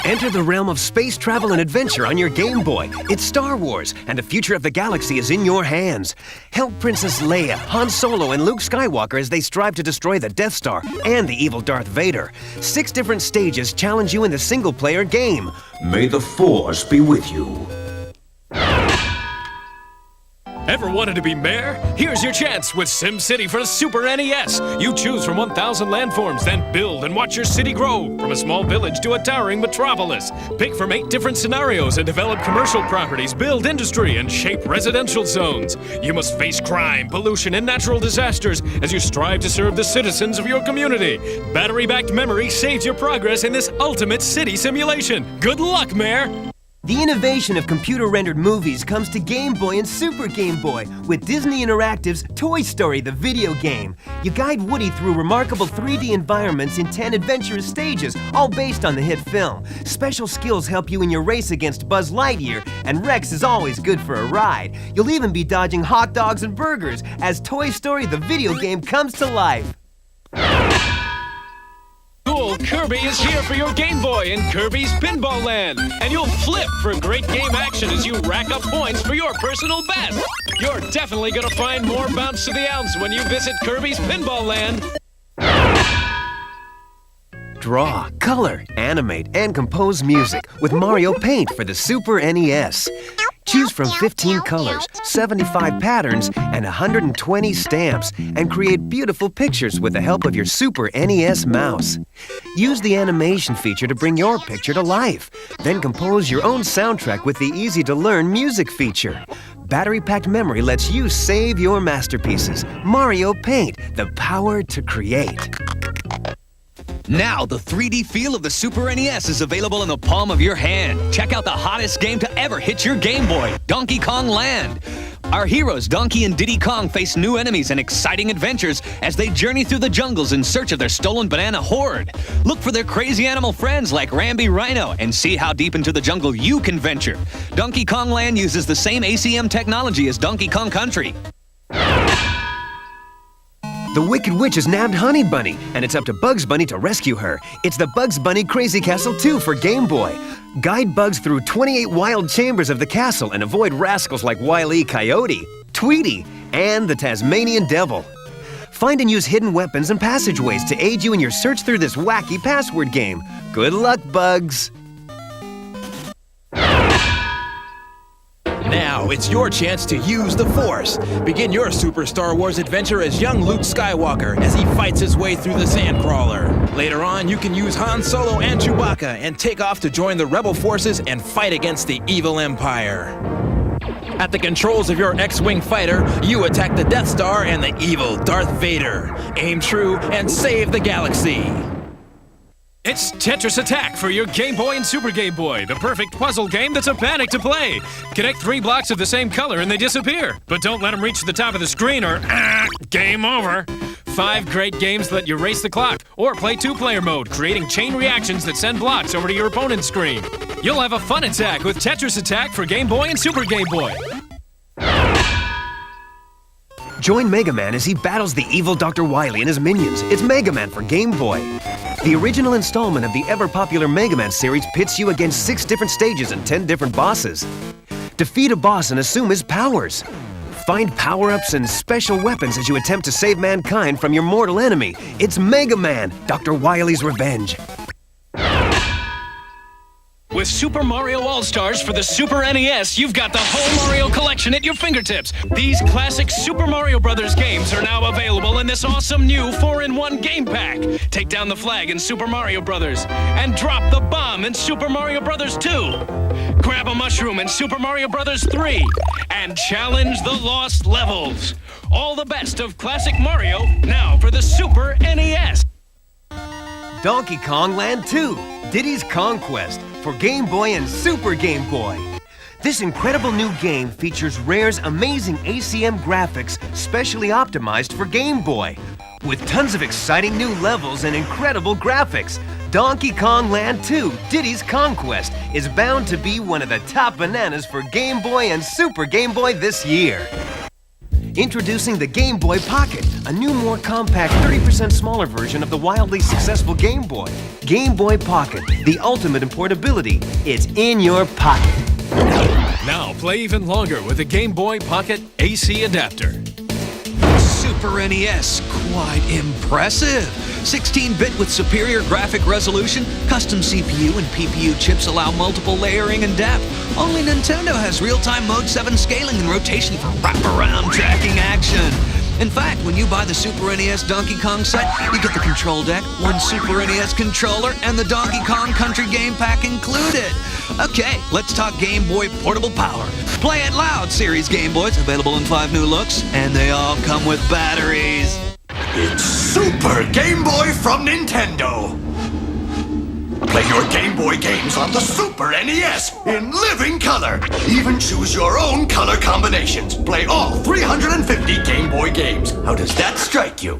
Enter the realm of space travel and adventure on your Game Boy. It's Star Wars, and the future of the galaxy is in your hands. Help Princess Leia, Han Solo, and Luke Skywalker as they strive to destroy the Death Star and the evil Darth Vader. 6 different stages challenge you in the single-player game. May the Force be with you. Ever wanted to be mayor? Here's your chance with SimCity for the Super NES. You choose from 1,000 landforms, then build and watch your city grow. From a small village to a towering metropolis. Pick from 8 different scenarios and develop commercial properties, build industry, and shape residential zones. You must face crime, pollution, and natural disasters as you strive to serve the citizens of your community. Battery-backed memory saves your progress in this ultimate city simulation. Good luck, Mayor! The innovation of computer-rendered movies comes to Game Boy and Super Game Boy with Disney Interactive's Toy Story, the video game. You guide Woody through remarkable 3D environments in 10 adventurous stages, all based on the hit film. Special skills help you in your race against Buzz Lightyear, and Rex is always good for a ride. You'll even be dodging hot dogs and burgers as Toy Story, the video game, comes to life. Cool, Kirby is here for your Game Boy in Kirby's Pinball Land. And you'll flip for great game action as you rack up points for your personal best. You're definitely gonna find more bounce to the ounce when you visit Kirby's Pinball Land. Draw, color, animate, and compose music with Mario Paint for the Super NES. Choose from 15 colors, 75 patterns, and 120 stamps, and create beautiful pictures with the help of your Super NES mouse. Use the animation feature to bring your picture to life. Then compose your own soundtrack with the easy-to-learn music feature. Battery-packed memory lets you save your masterpieces. Mario Paint, the power to create. Now, the 3D feel of the Super NES is available in the palm of your hand. Check out the hottest game to ever hit your Game Boy, Donkey Kong Land. Our heroes, Donkey and Diddy Kong, face new enemies and exciting adventures as they journey through the jungles in search of their stolen banana hoard. Look for their crazy animal friends like Rambi Rhino and see how deep into the jungle you can venture. Donkey Kong Land uses the same ACM technology as Donkey Kong Country. The Wicked Witch has nabbed Honey Bunny, and it's up to Bugs Bunny to rescue her. It's the Bugs Bunny Crazy Castle 2 for Game Boy. Guide Bugs through 28 wild chambers of the castle and avoid rascals like Wile E. Coyote, Tweety, and the Tasmanian Devil. Find and use hidden weapons and passageways to aid you in your search through this wacky password game. Good luck, Bugs! Now, it's your chance to use the Force. Begin your Super Star Wars adventure as young Luke Skywalker as he fights his way through the Sandcrawler. Later on, you can use Han Solo and Chewbacca and take off to join the Rebel forces and fight against the evil Empire. At the controls of your X-Wing fighter, you attack the Death Star and the evil Darth Vader. Aim true and save the galaxy. It's Tetris Attack for your Game Boy and Super Game Boy, the perfect puzzle game that's a panic to play. Connect 3 blocks of the same color and they disappear. But don't let them reach the top of the screen or game over. 5 great games let you race the clock or play 2-player mode, creating chain reactions that send blocks over to your opponent's screen. You'll have a fun attack with Tetris Attack for Game Boy and Super Game Boy. Join Mega Man as he battles the evil Dr. Wily and his minions. It's Mega Man for Game Boy. The original installment of the ever-popular Mega Man series pits you against 6 different stages and 10 different bosses. Defeat a boss and assume his powers. Find power-ups and special weapons as you attempt to save mankind from your mortal enemy. It's Mega Man, Dr. Wily's Revenge. With Super Mario All-Stars for the Super NES, you've got the whole Mario collection at your fingertips. These classic Super Mario Bros. Games are now available in this awesome new 4-in-1 game pack. Take down the flag in Super Mario Bros. And drop the bomb in Super Mario Bros. 2. Grab a mushroom in Super Mario Bros. 3. And challenge the lost levels. All the best of classic Mario, now for the Super NES. Donkey Kong Land 2, Diddy's Conquest for Game Boy and Super Game Boy. This incredible new game features Rare's amazing ACM graphics specially optimized for Game Boy. With tons of exciting new levels and incredible graphics, Donkey Kong Land 2, Diddy's Conquest is bound to be one of the top bananas for Game Boy and Super Game Boy this year. Introducing the Game Boy Pocket, a new, more compact, 30% smaller version of the wildly successful Game Boy. Game Boy Pocket, the ultimate in portability. It's in your pocket. Now play even longer with the Game Boy Pocket AC adapter. Super NES, quite impressive. 16-bit with superior graphic resolution, custom CPU and PPU chips allow multiple layering and depth. Only Nintendo has real-time Mode 7 scaling and rotation for wraparound tracking action. In fact, when you buy the Super NES Donkey Kong set, you get the control deck, one Super NES controller, and the Donkey Kong Country Game Pack included. Okay, let's talk Game Boy portable power. Play It Loud series Game Boys, available in 5 new looks, and they all come with batteries. It's Super Game Boy from Nintendo. Play your Game Boy games on the Super NES in living color. Even choose your own color combinations. Play all 350 Game Boy games. How does that strike you?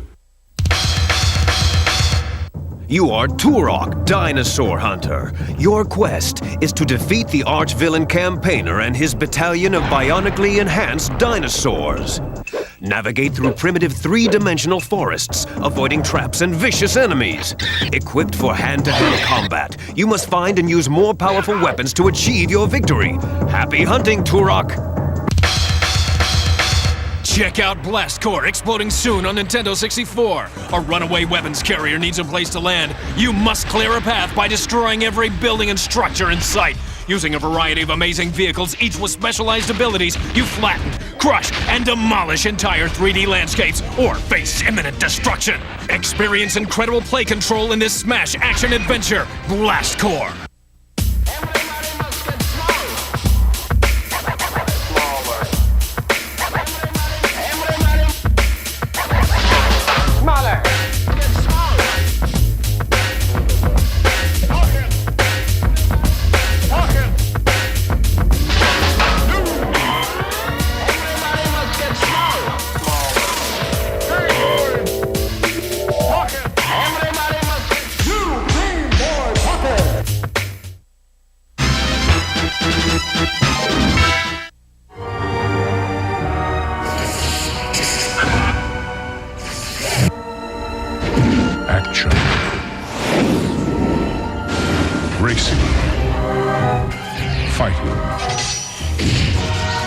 You are Turok, Dinosaur Hunter. Your quest is to defeat the arch-villain Campaigner and his battalion of bionically enhanced dinosaurs. Navigate through primitive 3-dimensional forests, avoiding traps and vicious enemies. Equipped for hand-to-hand combat, you must find and use more powerful weapons to achieve your victory. Happy hunting, Turok! Check out Blast Corps, exploding soon on Nintendo 64. A runaway weapons carrier needs a place to land. You must clear a path by destroying every building and structure in sight. Using a variety of amazing vehicles, each with specialized abilities, you flatten, crush, and demolish entire 3D landscapes, or face imminent destruction. Experience incredible play control in this smash action adventure, Blast Corps. Action. Racing. Fighting.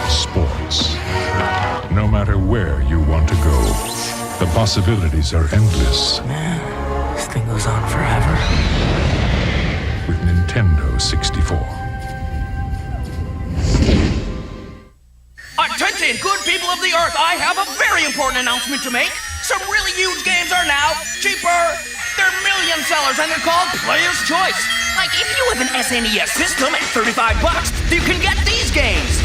Sports. No matter where you want to go, the possibilities are endless. Man, this thing goes on forever. With Nintendo 64. Attention, good people of the Earth, I have a very important announcement to make. Some really huge games are now cheaper. They're million sellers and they're called Player's Choice. Like if you have an SNES system at $35, you can get these games.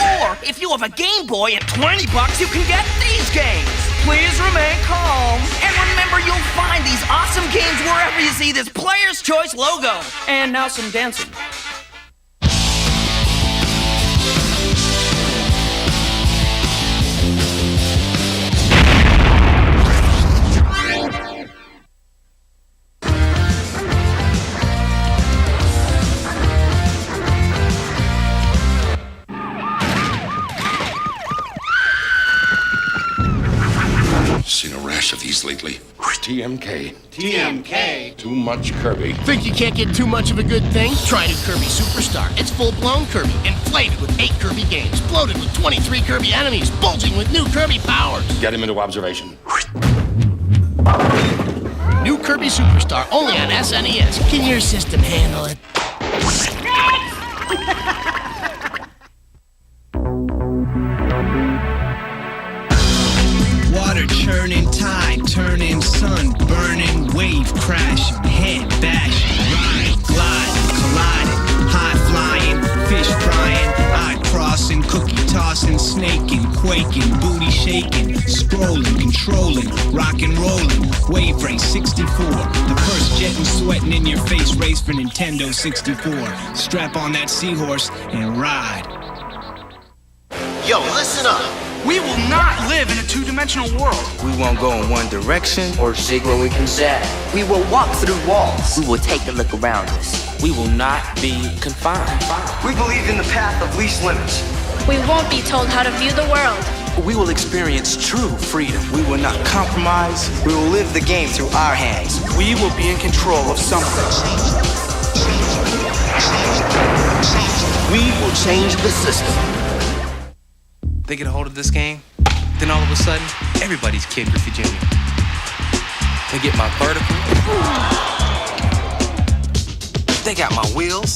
Or if you have a Game Boy at $20, you can get these games. Please remain calm. And remember, you'll find these awesome games wherever you see this Player's Choice logo. And now some dancing. Seen a rash of these lately. TMK. TMK? Too much Kirby. Think you can't get too much of a good thing? Try new Kirby Superstar. It's full-blown Kirby, inflated with 8 Kirby games, bloated with 23 Kirby enemies, bulging with new Kirby powers. Get him into observation. New Kirby Superstar, only on SNES. Can your system handle it? Water churning, tide turning, sun burning, wave crashing, head bashing, ride, glide, colliding, high flying, fish frying, eye crossing, cookie tossing, snaking, quaking, booty shaking, scrolling, controlling, rock and rolling, wave race 64, the first jetting, sweating in your face race for Nintendo 64. Strap on that seahorse and ride. Yo, listen up. We will not live in a two-dimensional world. We won't go in one direction Or zig where we can zag. We will walk through walls. We will take a look around us. We will not be confined. We believe in the path of least limits. We won't be told how to view the world. We will experience true freedom. We will not compromise. We will live the game through our hands. We will be in control of something. We will change the system. They get a hold of this game, then all of a sudden, everybody's Kid Griffey Jr. They get my vertical. They got my wheels.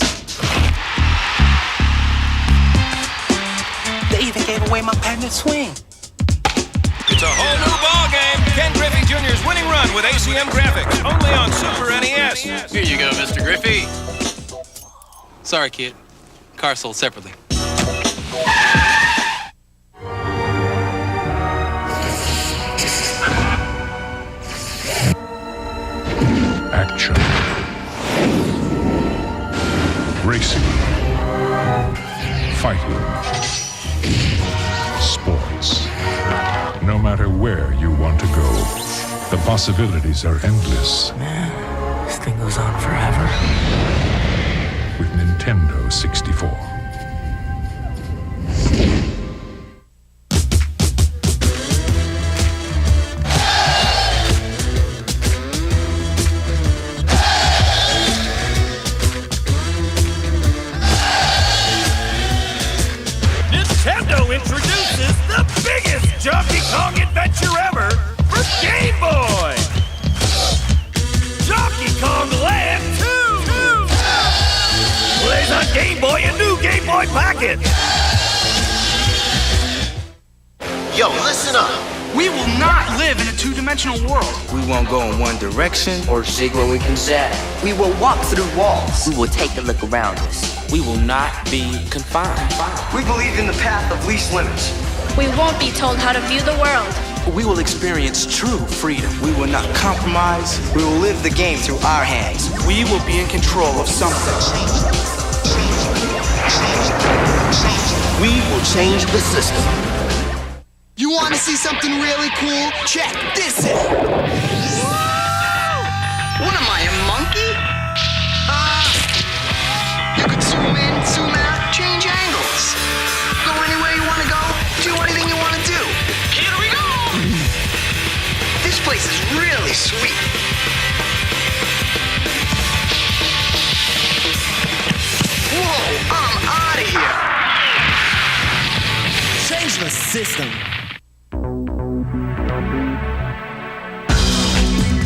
They even gave away my patented swing. It's a whole new ball game. Ken Griffey Jr.'s winning run with ACM graphics, only on Super NES. Here you go, Mr. Griffey. Sorry, kid. Car sold separately. Action. Racing. Fighting. Sports. No matter where you want to go, the possibilities are endless. Man, this thing goes on forever. With Nintendo 64. Nintendo introduces the biggest Donkey Kong adventure ever for Game Boy! Donkey Kong Land 2! Plays on Game Boy and new Game Boy Pocket! Yo, listen up. We will not live in a two-dimensional world. We won't go in one direction Or zig where we can zag. We will walk through walls. We will take a look around us. We will not be confined. We believe in the path of least limits. We won't be told how to view the world. We will experience true freedom. We will not compromise. We will live the game through our hands. We will be in control of something. We will change the system. You want to see something really cool? Check this out. What am I, a monkey? You could zoom in, zoom out, change angles. Go anywhere you want to go, do anything you want to do. Here we go! This place is really sweet. Whoa, I'm out of here. Change the system.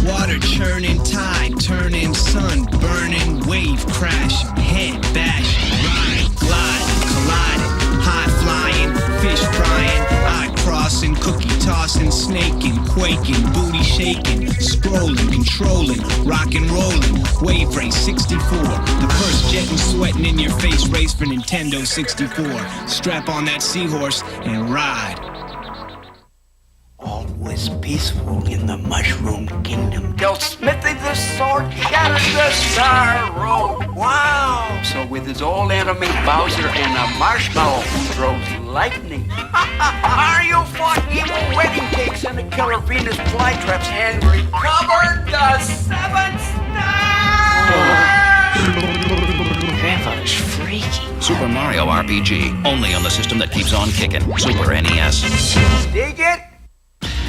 Water churning, tide turning, sun burning, wave crashing, head bashing, ride, glide, colliding, high flying, fish frying, eye crossing, cookie tossing, snaking, quaking, booty shaking, scrolling, controlling, rock and rolling, wave race 64, the first jetting, sweating in your face race for Nintendo 64. Strap on that seahorse and ride. All was peaceful in the Mushroom Kingdom. Till Smithy the Sword shattered the sorrow. Wow! So with his old enemy Bowser and a marshmallow throws lightning. Mario fought evil wedding cakes and a killer Venus flytraps and recovered the 7 stars! Grandfather's freaky. Super Mario RPG, only on the system that keeps on kicking. Super NES. Dig it?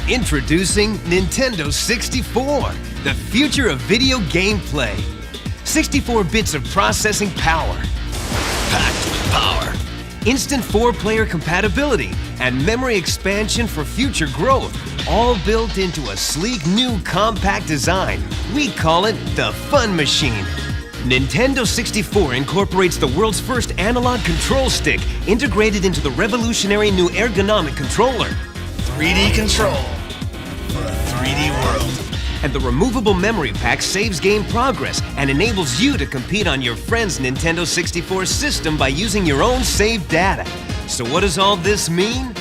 Introducing Nintendo 64, the future of video gameplay. 64 bits of processing power, packed with power, instant 4-player compatibility, and memory expansion for future growth, all built into a sleek new compact design. We call it the Fun Machine. Nintendo 64 incorporates the world's first analog control stick integrated into the revolutionary new ergonomic controller. 3D control for a 3D world. And the removable memory pack saves game progress and enables you to compete on your friend's Nintendo 64 system by using your own saved data. So what does all this mean?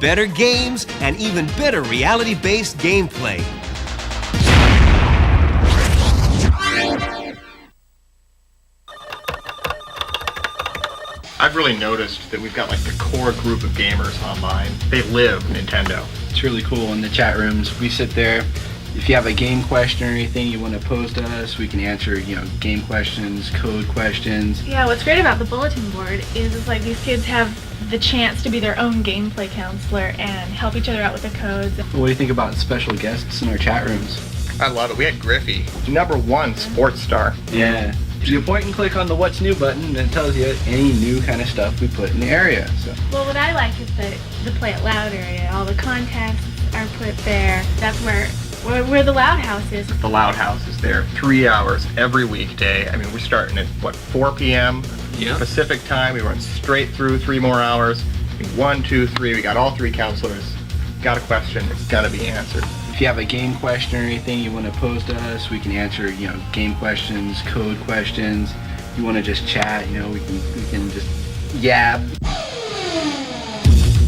Better games and even better reality-based gameplay. I've really noticed that we've got like the core group of gamers online. They live Nintendo. It's really cool in the chat rooms. We sit there. If you have a game question or anything you want to pose to us, we can answer, game questions, code questions. Yeah, what's great about the bulletin board is it's like these kids have the chance to be their own gameplay counselor and help each other out with the codes. What do you think about special guests in our chat rooms? I love it. We had Griffey, #1 sports star. Yeah. You point and click on the What's New button and it tells you any new kind of stuff we put in the area. So. Well, what I like is the Play It Loud area. All the contests are put there. That's where the Loud House is. The Loud House is there 3 hours every weekday. I mean, we're starting at, 4 p.m. Pacific time. We run straight through 3 more hours. 1, 2, 3. We got all 3 counselors. Got a question, it's got to be answered. If you have a game question or anything you want to pose to us, we can answer, game questions, code questions. You want to just chat, we can just yab.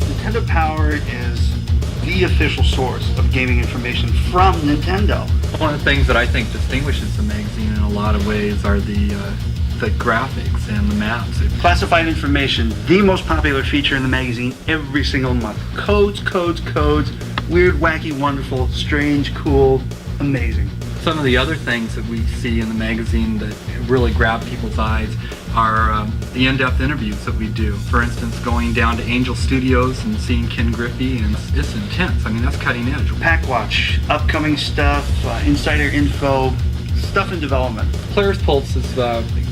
Nintendo Power is the official source of gaming information from Nintendo. One of the things that I think distinguishes the magazine in a lot of ways are the graphics and the maps. Classified information, the most popular feature in the magazine every single month. Codes, weird, wacky, wonderful, strange, cool, amazing. Some of the other things that we see in the magazine that really grab people's eyes are the in-depth interviews that we do. For instance, going down to Angel Studios and seeing Ken Griffey, and it's intense. I mean, that's cutting edge. Pack Watch, upcoming stuff, insider info, stuff in development. Players Pulse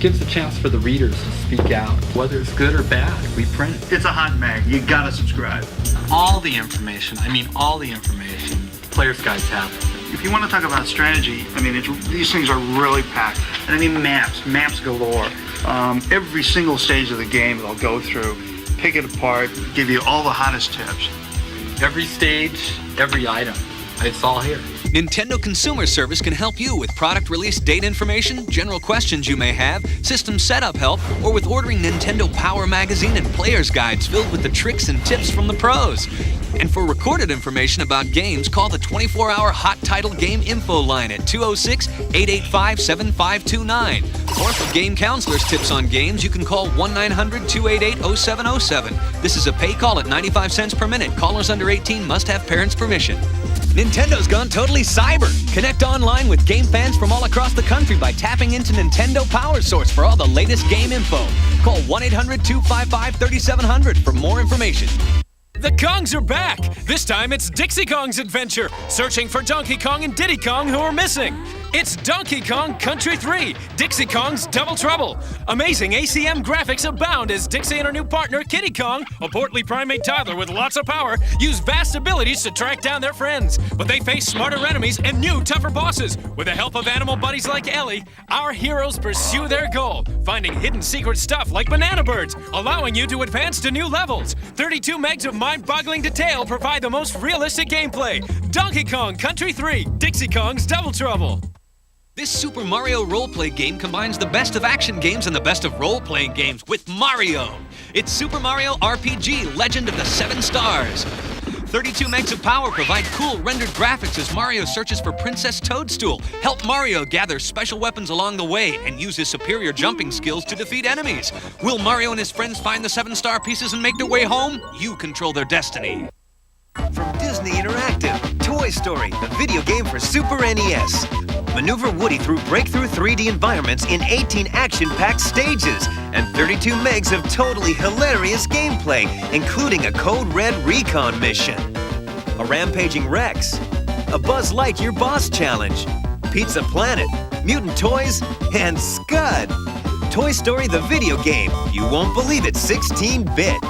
gives a chance for the readers to speak out. Whether it's good or bad, we print it. It's a hot mag. You gotta subscribe. All the information Player's Guides have. If you want to talk about strategy, these things are really packed. And maps galore. Every single stage of the game they'll go through, pick it apart, give you all the hottest tips. Every stage, every item, it's all here. Nintendo Consumer Service can help you with product release date information, general questions you may have, system setup help, or with ordering Nintendo Power Magazine and Player's Guides filled with the tricks and tips from the pros. And for recorded information about games, call the 24-hour Hot Title Game Info line at 206-885-7529. Or for game counselors' tips on games, you can call 1-900-288-0707. This is a pay call at 95 cents per minute. Callers under 18 must have parents' permission. Nintendo's gone totally cyber. Connect online with game fans from all across the country by tapping into Nintendo Power Source for all the latest game info. Call 1-800-255-3700 for more information. The Kongs are back! This time it's Dixie Kong's adventure, searching for Donkey Kong and Diddy Kong who are missing. It's Donkey Kong Country 3, Dixie Kong's Double Trouble. Amazing ACM graphics abound as Dixie and her new partner, Kitty Kong, a portly primate toddler with lots of power, use vast abilities to track down their friends. But they face smarter enemies and new, tougher bosses. With the help of animal buddies like Ellie, our heroes pursue their goal, finding hidden secret stuff like banana birds, allowing you to advance to new levels. 32 megs of mind-boggling detail provide the most realistic gameplay. Donkey Kong Country 3, Dixie Kong's Double Trouble. This Super Mario role-play game combines the best of action games and the best of role-playing games with Mario. It's Super Mario RPG Legend of the 7 Stars. 32 megs of power provide cool rendered graphics as Mario searches for Princess Toadstool. Help Mario gather special weapons along the way and use his superior jumping skills to defeat enemies. Will Mario and his friends find the 7-star pieces and make their way home? You control their destiny. From Disney Interactive, Toy Story, the video game for Super NES. Maneuver Woody through breakthrough 3D environments in 18 action-packed stages and 32 megs of totally hilarious gameplay, including a Code Red recon mission, a rampaging Rex, a Buzz Lightyear boss challenge, Pizza Planet, mutant toys, and Scud. Toy Story the video game. You won't believe it's 16-bit.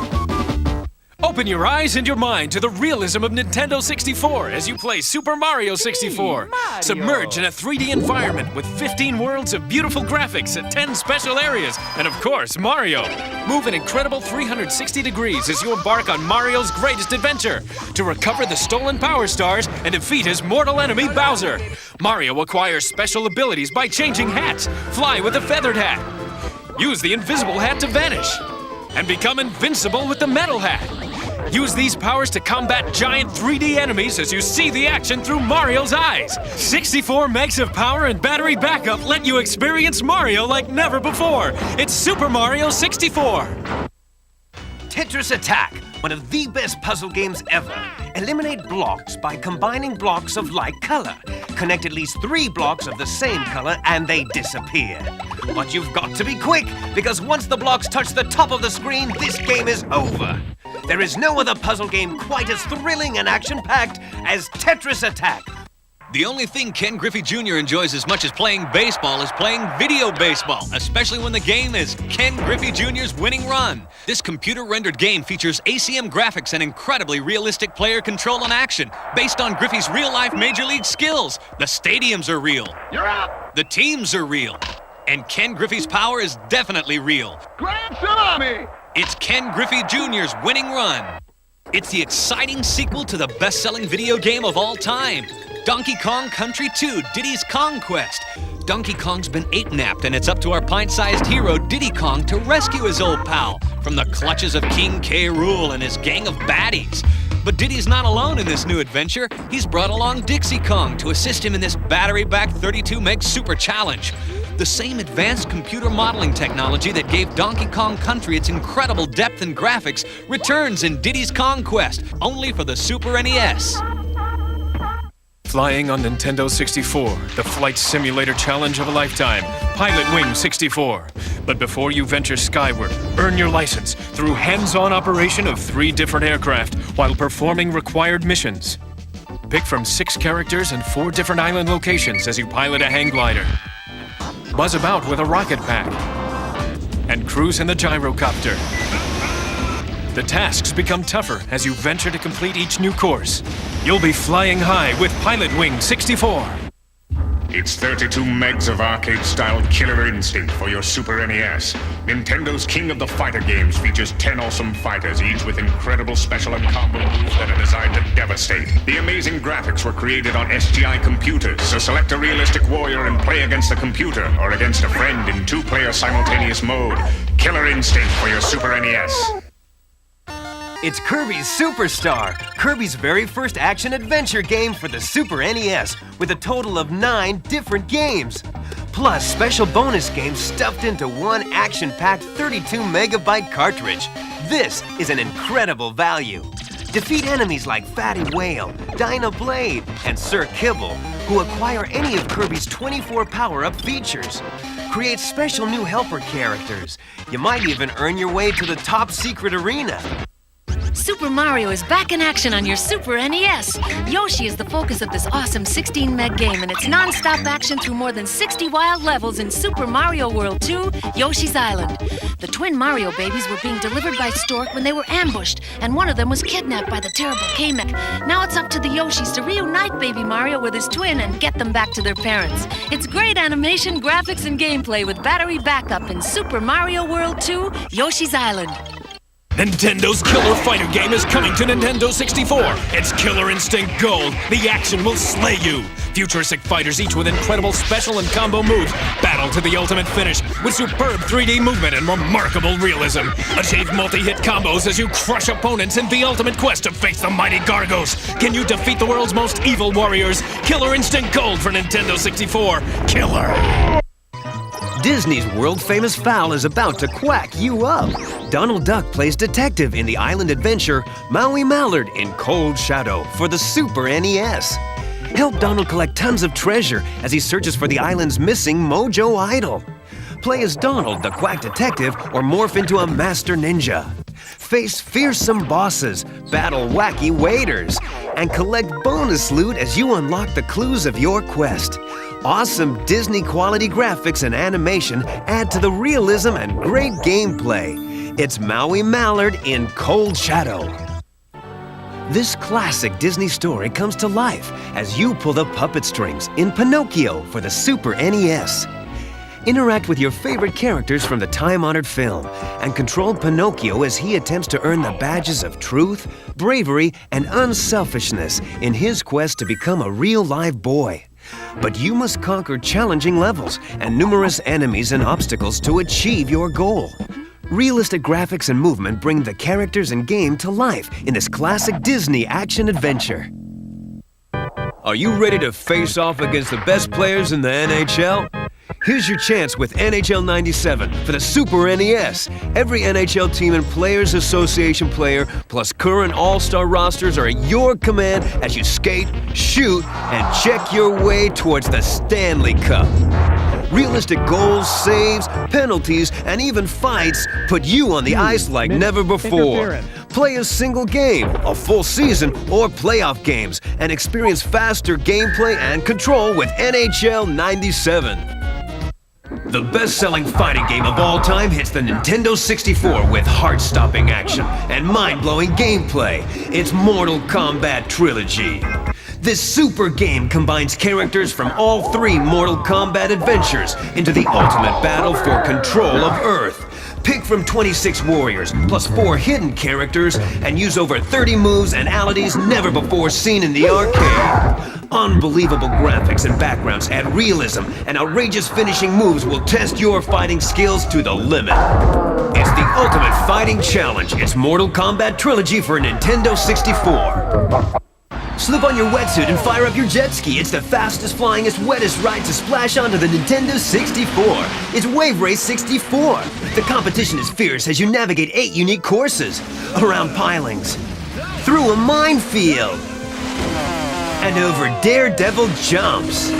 Open your eyes and your mind to the realism of Nintendo 64 as you play Super Mario 64. Submerge in a 3D environment with 15 worlds of beautiful graphics at 10 special areas, and of course, Mario. Move an incredible 360 degrees as you embark on Mario's greatest adventure to recover the stolen Power Stars and defeat his mortal enemy, Bowser. Mario acquires special abilities by changing hats. Fly with a feathered hat. Use the invisible hat to vanish. And become invincible with the metal hat. Use these powers to combat giant 3D enemies as you see the action through Mario's eyes. 64 megs of power and battery backup let you experience Mario like never before. It's Super Mario 64. Tetris Attack, one of the best puzzle games ever. Eliminate blocks by combining blocks of like color. Connect at least 3 blocks of the same color and they disappear. But you've got to be quick, because once the blocks touch the top of the screen, this game is over. There is no other puzzle game quite as thrilling and action-packed as Tetris Attack. The only thing Ken Griffey Jr. enjoys as much as playing baseball is playing video baseball, especially when the game is Ken Griffey Jr.'s Winning Run. This computer-rendered game features ACM graphics and incredibly realistic player control and action, based on Griffey's real-life Major League skills. The stadiums are real. You're up. The teams are real. And Ken Griffey's power is definitely real. Grand Salami! It's Ken Griffey Jr.'s Winning Run. It's the exciting sequel to the best-selling video game of all time, Donkey Kong Country 2, Diddy's Kong Quest. Donkey Kong's been ape-napped, and it's up to our pint-sized hero, Diddy Kong, to rescue his old pal from the clutches of King K. Rool and his gang of baddies. But Diddy's not alone in this new adventure. He's brought along Dixie Kong to assist him in this battery-backed 32-meg super challenge. The same advanced computer modeling technology that gave Donkey Kong Country its incredible depth and graphics returns in Diddy's Kong Quest, only for the Super NES. Flying on Nintendo 64, the flight simulator challenge of a lifetime, Pilot Wing 64. But before you venture skyward, earn your license through hands-on operation of 3 different aircraft while performing required missions. Pick from 6 characters and 4 different island locations as you pilot a hang glider. Buzz about with a rocket pack. And cruise in the gyrocopter. The tasks become tougher as you venture to complete each new course. You'll be flying high with Pilot Wing 64. It's 32 megs of arcade-style killer instinct for your Super NES. Nintendo's King of the Fighter games features 10 awesome fighters, each with incredible special and combo moves that are designed to devastate. The amazing graphics were created on SGI computers, so select a realistic warrior and play against a computer or against a friend in 2-player simultaneous mode. Killer instinct for your Super NES. It's Kirby's Superstar, Kirby's very first action-adventure game for the Super NES, with a total of 9 different games. Plus, special bonus games stuffed into one action-packed 32-megabyte cartridge. This is an incredible value. Defeat enemies like Fatty Whale, Dyna Blade, and Sir Kibble, who acquire any of Kirby's 24 power-up features. Create special new helper characters. You might even earn your way to the top secret arena. Super Mario is back in action on your Super NES. Yoshi is the focus of this awesome 16-meg game, and it's non-stop action through more than 60 wild levels in Super Mario World 2, Yoshi's Island. The twin Mario babies were being delivered by Stork when they were ambushed, and one of them was kidnapped by the terrible Kamek. Now it's up to the Yoshis to reunite Baby Mario with his twin and get them back to their parents. It's great animation, graphics, and gameplay with battery backup in Super Mario World 2, Yoshi's Island. Nintendo's killer fighter game is coming to Nintendo 64. It's Killer Instinct Gold. The action will slay you. Futuristic fighters, each with incredible special and combo moves, battle to the ultimate finish with superb 3D movement and remarkable realism. Achieve multi-hit combos as you crush opponents in the ultimate quest to face the mighty Gargos. Can you defeat the world's most evil warriors? Killer Instinct Gold for Nintendo 64. Killer! Disney's world-famous fowl is about to quack you up. Donald Duck plays detective in the island adventure Maui Mallard in Cold Shadow for the Super NES. Help Donald collect tons of treasure as he searches for the island's missing Mojo Idol. Play as Donald, the quack detective, or morph into a master ninja. Face fearsome bosses, battle wacky waiters, and collect bonus loot as you unlock the clues of your quest. Awesome Disney-quality graphics and animation add to the realism and great gameplay. It's Maui Mallard in Cold Shadow. This classic Disney story comes to life as you pull the puppet strings in Pinocchio for the Super NES. Interact with your favorite characters from the time-honored film and control Pinocchio as he attempts to earn the badges of truth, bravery, and unselfishness in his quest to become a real live boy. But you must conquer challenging levels and numerous enemies and obstacles to achieve your goal. Realistic graphics and movement bring the characters and game to life in this classic Disney action-adventure. Are you ready to face off against the best players in the NHL? Here's your chance with NHL 97 for the Super NES. Every NHL team and Players Association player, plus current all-star rosters are at your command as you skate, shoot, and check your way towards the Stanley Cup. Realistic goals, saves, penalties, and even fights put you on the ice like never before. Play a single game, a full season, or playoff games, and experience faster gameplay and control with NHL 97. The best-selling fighting game of all time hits the Nintendo 64 with heart-stopping action and mind-blowing gameplay. It's Mortal Kombat Trilogy. This super game combines characters from all 3 Mortal Kombat adventures into the ultimate battle for control of Earth. Pick from 26 warriors, plus 4 hidden characters, and use over 30 moves and abilities never before seen in the arcade. Unbelievable graphics and backgrounds add realism, and outrageous finishing moves will test your fighting skills to the limit. It's the ultimate fighting challenge. It's Mortal Kombat Trilogy for Nintendo 64. Slip on your wetsuit and fire up your jet ski. It's the fastest, flyingest, wettest ride to splash onto the Nintendo 64. It's Wave Race 64. The competition is fierce as you navigate 8 unique courses, around pilings, through a minefield, and over daredevil jumps.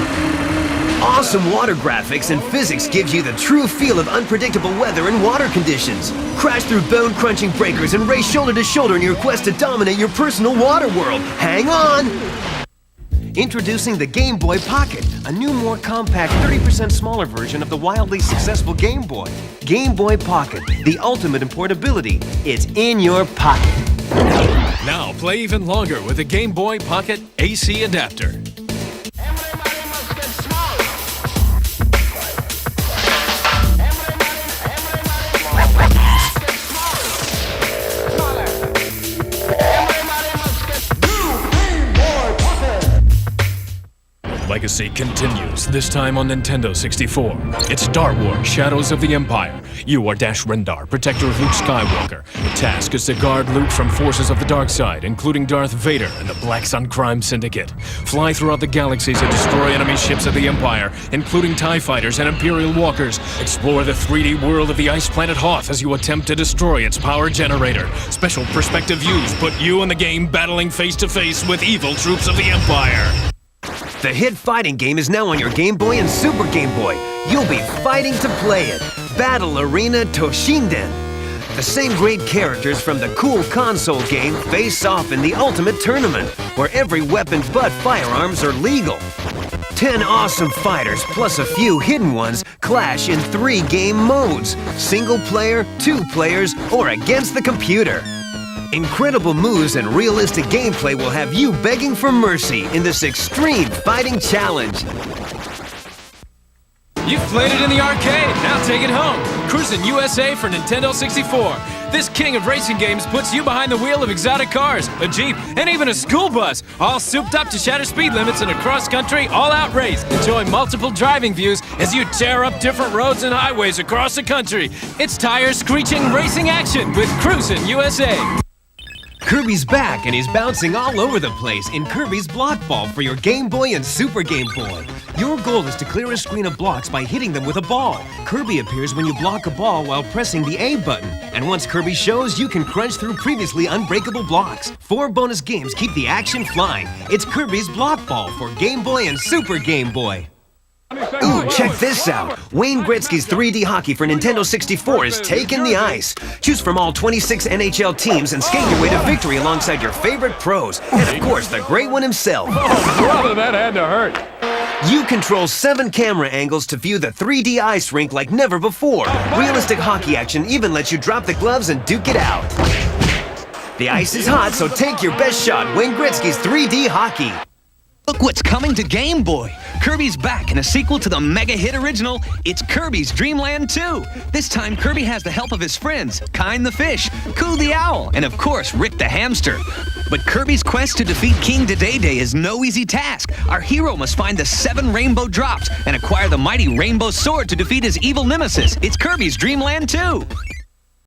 Awesome water graphics and physics gives you the true feel of unpredictable weather and water conditions. Crash through bone-crunching breakers and race shoulder to shoulder in your quest to dominate your personal water world. Hang on! Introducing the Game Boy Pocket, a new, more compact, 30% smaller version of the wildly successful Game Boy. Game Boy Pocket, the ultimate in portability. It's in your pocket. Now play even longer with the Game Boy Pocket AC adapter. Legacy continues, this time on Nintendo 64. It's Star Wars, Shadows of the Empire. You are Dash Rendar, protector of Luke Skywalker. Your task is to guard Luke from forces of the dark side, including Darth Vader and the Black Sun Crime Syndicate. Fly throughout the galaxies and destroy enemy ships of the Empire, including TIE fighters and Imperial walkers. Explore the 3D world of the ice planet Hoth as you attempt to destroy its power generator. Special perspective views put you in the game battling face-to-face with evil troops of the Empire. The hit fighting game is now on your Game Boy and Super Game Boy. You'll be fighting to play it. Battle Arena Toshinden. The same great characters from the cool console game face off in the Ultimate Tournament, where every weapon but firearms are legal. 10 awesome fighters, plus a few hidden ones, clash in 3 game modes: single player, 2 players, or against the computer. Incredible moves and realistic gameplay will have you begging for mercy in this extreme fighting challenge. You've played it in the arcade, now take it home. Cruisin' USA for Nintendo 64. This king of racing games puts you behind the wheel of exotic cars, a Jeep, and even a school bus, all souped up to shatter speed limits in a cross-country, all-out race. Enjoy multiple driving views as you tear up different roads and highways across the country. It's tire-screeching racing action with Cruisin' USA. Kirby's back, and he's bouncing all over the place in Kirby's Block Ball for your Game Boy and Super Game Boy. Your goal is to clear a screen of blocks by hitting them with a ball. Kirby appears when you block a ball while pressing the A button. And once Kirby shows, you can crunch through previously unbreakable blocks. 4 bonus games keep the action flying. It's Kirby's Block Ball for Game Boy and Super Game Boy. Ooh, check this out. Wayne Gretzky's 3D hockey for Nintendo 64 is taking the ice. Choose from all 26 NHL teams and skate your way to victory alongside your favorite pros. And of course, the great one himself. Oh, brother, that had to hurt. You control 7 camera angles to view the 3D ice rink like never before. Realistic hockey action even lets you drop the gloves and duke it out. The ice is hot, so take your best shot. Wayne Gretzky's 3D hockey. Look what's coming to Game Boy. Kirby's back in a sequel to the mega hit original. It's Kirby's Dream Land 2. This time, Kirby has the help of his friends, Kind the Fish, Coo the Owl, and of course, Rick the Hamster. But Kirby's quest to defeat King Dedede is no easy task. Our hero must find the 7 rainbow drops and acquire the mighty rainbow sword to defeat his evil nemesis. It's Kirby's Dream Land 2.